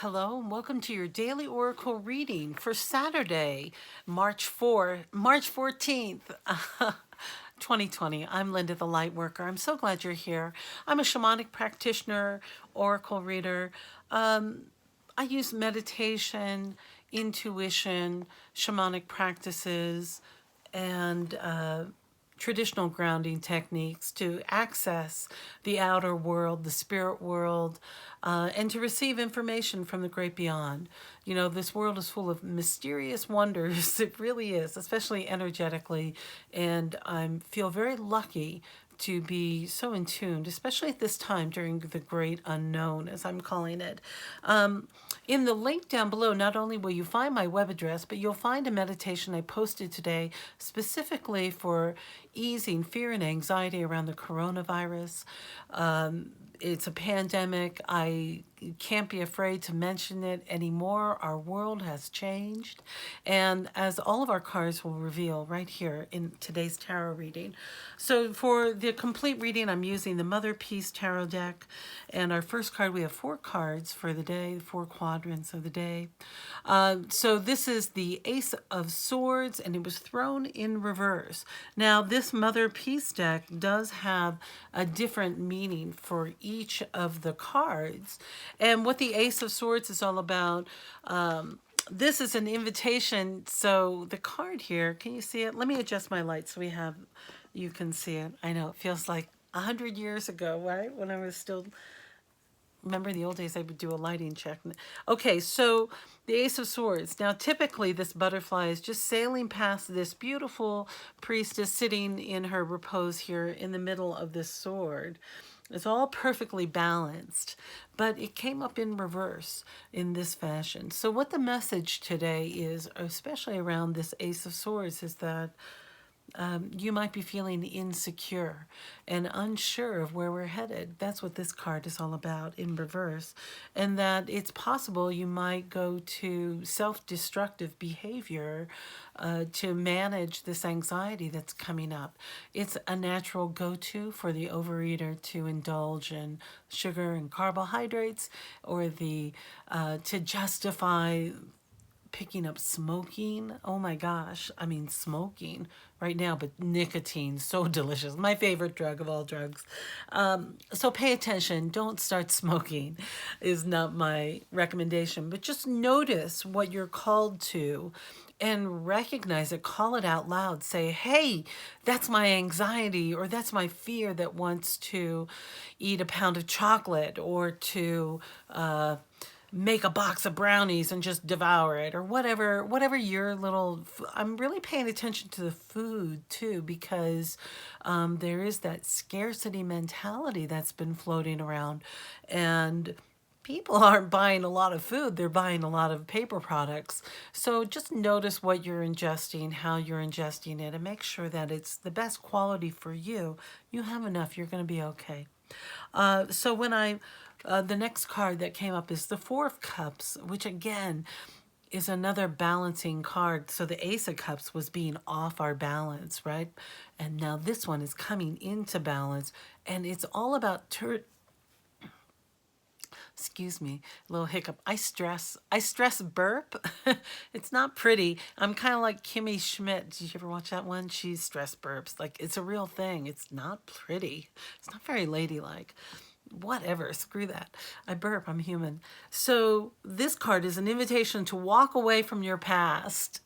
Hello and welcome to your daily oracle reading for Saturday, March 14th, 2020. I'm Linda the Lightworker. I'm so glad you're here. I'm a shamanic practitioner, oracle reader. I use meditation, intuition, shamanic practices, and traditional grounding techniques to access the outer world, the spirit world, and to receive information from the great beyond. You know, this world is full of mysterious wonders. It really is, especially energetically. And I feel very lucky to be so in tune, especially at this time during the great unknown, as I'm calling it. In the link down below, not only will you find my web address, but you'll find a meditation I posted today specifically for easing fear and anxiety around the coronavirus. It's a pandemic. I can't be afraid to mention it anymore. Our world has changed. And as all of our cards will reveal right here in today's tarot reading. So for the complete reading, I'm using the Mother Peace Tarot deck. And our first card, we have 4 cards for the day, 4 quadrants of the day. So this is the Ace of Swords, and it was thrown in reverse. Now, this Mother Peace deck does have a different meaning for each of the cards. And what the Ace of Swords is all about, this is an invitation. So the card here, can you see it? Let me adjust my light so you can see it. I know it feels like 100 years ago, right? When I was still, remember the old days I would do a lighting check. Okay, so the Ace of Swords. Now, typically this butterfly is just sailing past this beautiful priestess sitting in her repose here in the middle of this sword. It's all perfectly balanced, but it came up in reverse in this fashion. So what the message today is, especially around this Ace of Swords, is that you might be feeling insecure and unsure of where we're headed. That's what this card is all about in reverse. And that it's possible you might go to self-destructive behavior to manage this anxiety that's coming up. It's a natural go-to for the overeater to indulge in sugar and carbohydrates, or to justify picking up smoking. Oh my gosh, I mean smoking right now, but nicotine, so delicious. My favorite drug of all drugs. So pay attention. Don't start smoking is not my recommendation, but just notice what you're called to and recognize it. Call it out loud. Say, hey, that's my anxiety, or that's my fear that wants to eat a pound of chocolate, or to make a box of brownies and just devour it, or whatever your little. I'm really paying attention to the food too, because there is that scarcity mentality that's been floating around, and people aren't buying a lot of food, they're buying a lot of paper products. So just notice what you're ingesting, how you're ingesting it, and make sure that it's the best quality for you. You have enough, you're going to be okay. So when the next card that came up is the 4 of Cups, which again is another balancing card. So the Ace of Cups was being off our balance, right? And now this one is coming into balance, and it's all about excuse me, a little hiccup. I stress burp. It's not pretty. I'm kind of like Kimmy Schmidt. Did you ever watch that one? She stress burps. Like, it's a real thing. It's not pretty. It's not very ladylike. Whatever, screw that. I burp, I'm human. So this card is an invitation to walk away from your past.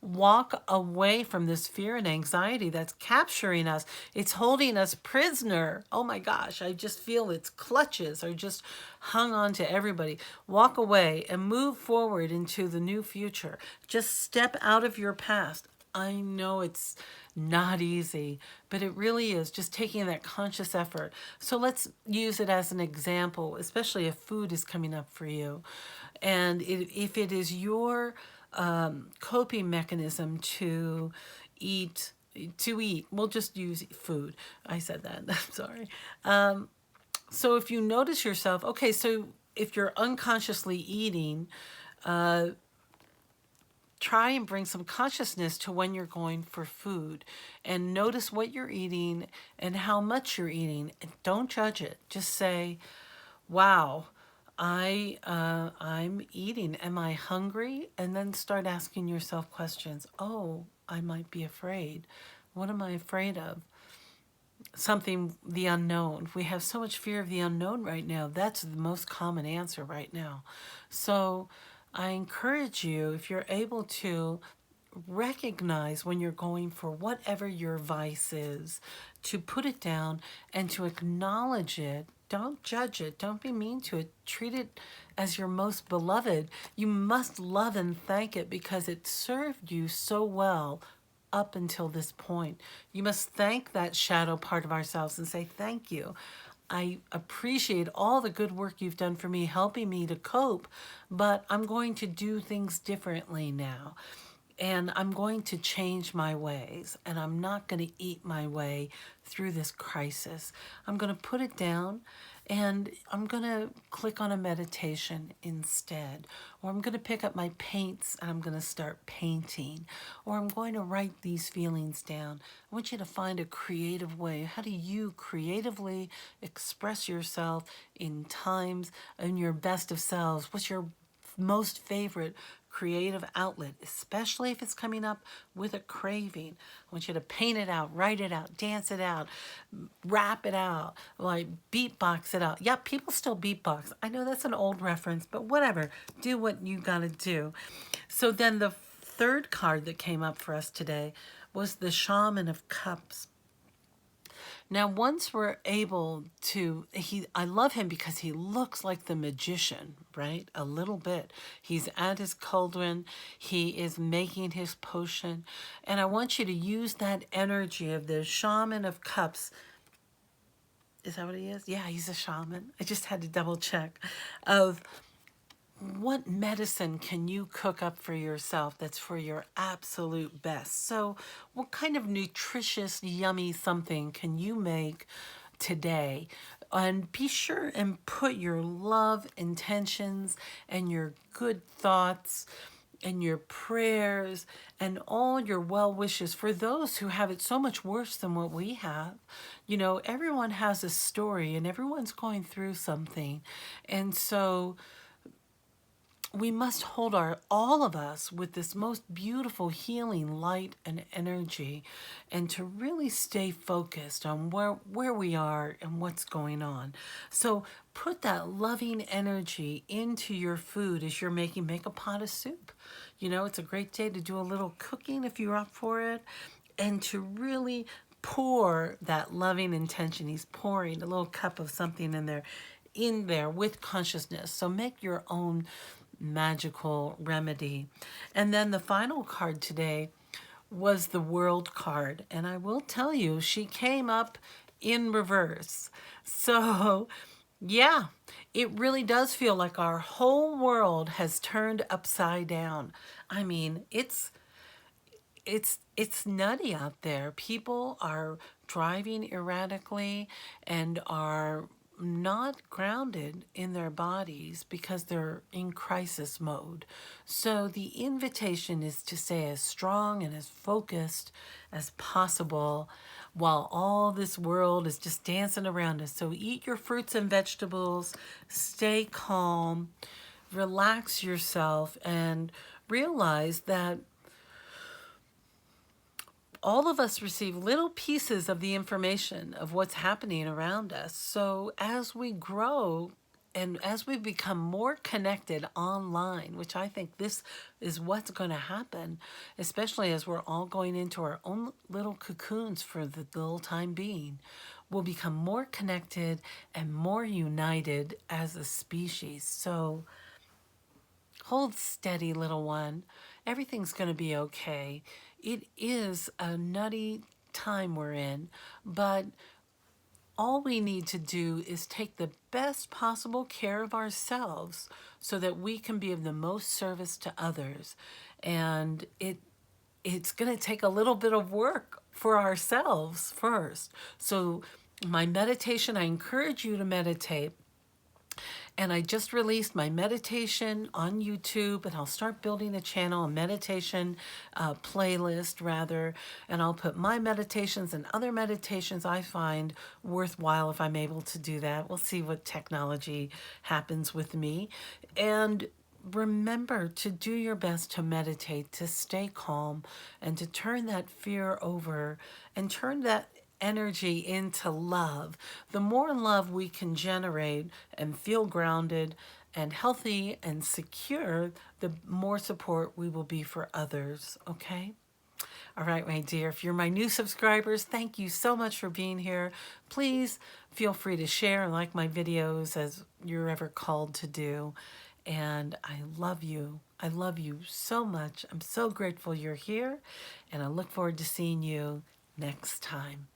Walk away from this fear and anxiety that's capturing us. It's holding us prisoner. Oh my gosh, I just feel its clutches are just hung on to everybody. Walk away and move forward into the new future. Just step out of your past. I know it's not easy, but it really is just taking that conscious effort. So let's use it as an example, especially if food is coming up for you. And if it is your coping mechanism to eat, we'll just use food. I said that, I'm sorry. So if you notice yourself, okay, so if you're unconsciously eating, try and bring some consciousness to when you're going for food, and notice what you're eating and how much you're eating. And don't judge it. Just say, wow, I'm eating. Am I hungry? And then start asking yourself questions. Oh, I might be afraid. What am I afraid of? Something, the unknown. We have so much fear of the unknown right now. That's the most common answer right now. So I encourage you, if you're able to, recognize when you're going for whatever your vice is, to put it down and to acknowledge it. Don't judge it. Don't be mean to it. Treat it as your most beloved. You must love and thank it because it served you so well up until this point. You must thank that shadow part of ourselves and say, thank you. I appreciate all the good work you've done for me, helping me to cope, but I'm going to do things differently now. And I'm going to change my ways, and I'm not going to eat my way through this crisis. I'm going to put it down, and I'm going to click on a meditation instead. Or I'm going to pick up my paints, and I'm going to start painting. Or I'm going to write these feelings down. I want you to find a creative way. How do you creatively express yourself in times, in your best of selves? What's your most favorite creative outlet, especially if it's coming up with a craving? I want you to paint it out, write it out, dance it out, rap it out, like beatbox it out. Yep, people still beatbox. I know that's an old reference, but whatever. Do what you gotta do. So then the third card that came up for us today was the Shaman of Cups. Now, once we're able to, I love him because he looks like the magician, right? A little bit. He's at his cauldron. He is making his potion. And I want you to use that energy of the Shaman of Cups. Is that what he is? Yeah, he's a shaman. I just had to double check. Of what medicine can you cook up for yourself that's for your absolute best? So what kind of nutritious, yummy something can you make today? And be sure and put your love intentions and your good thoughts and your prayers and all your well wishes for those who have it so much worse than what we have. You know, everyone has a story and everyone's going through something. And so we must hold all of us with this most beautiful healing light and energy, and to really stay focused on where we are and what's going on. So put that loving energy into your food as you're make a pot of soup. You know, it's a great day to do a little cooking if you're up for it, and to really pour that loving intention. He's pouring a little cup of something in there with consciousness. So make your own magical remedy. And then the final card today was the World card. And I will tell you, she came up in reverse. So, yeah, it really does feel like our whole world has turned upside down. I mean, it's nutty out there. People are driving erratically and are not grounded in their bodies because they're in crisis mode. So the invitation is to stay as strong and as focused as possible while all this world is just dancing around us. So eat your fruits and vegetables, stay calm, relax yourself, and realize that all of us receive little pieces of the information of what's happening around us. So as we grow and as we become more connected online, which I think this is what's going to happen, especially as we're all going into our own little cocoons for the little time being, we'll become more connected and more united as a species. So hold steady, little one. Everything's going to be okay. It is a nutty time we're in, but all we need to do is take the best possible care of ourselves so that we can be of the most service to others. And it's going to take a little bit of work for ourselves first. So my meditation, I encourage you to meditate. And I just released my meditation on YouTube, and I'll start building a channel, a meditation playlist rather, and I'll put my meditations and other meditations I find worthwhile if I'm able to do that. We'll see what technology happens with me. And remember to do your best to meditate, to stay calm, and to turn that fear over and turn that energy into love. The more love we can generate and feel grounded and healthy and secure, the more support we will be for others, okay? All right, my dear, if you're my new subscribers, thank you so much for being here. Please feel free to share and like my videos as you're ever called to do. And I love you. I love you so much. I'm so grateful you're here, and I look forward to seeing you next time.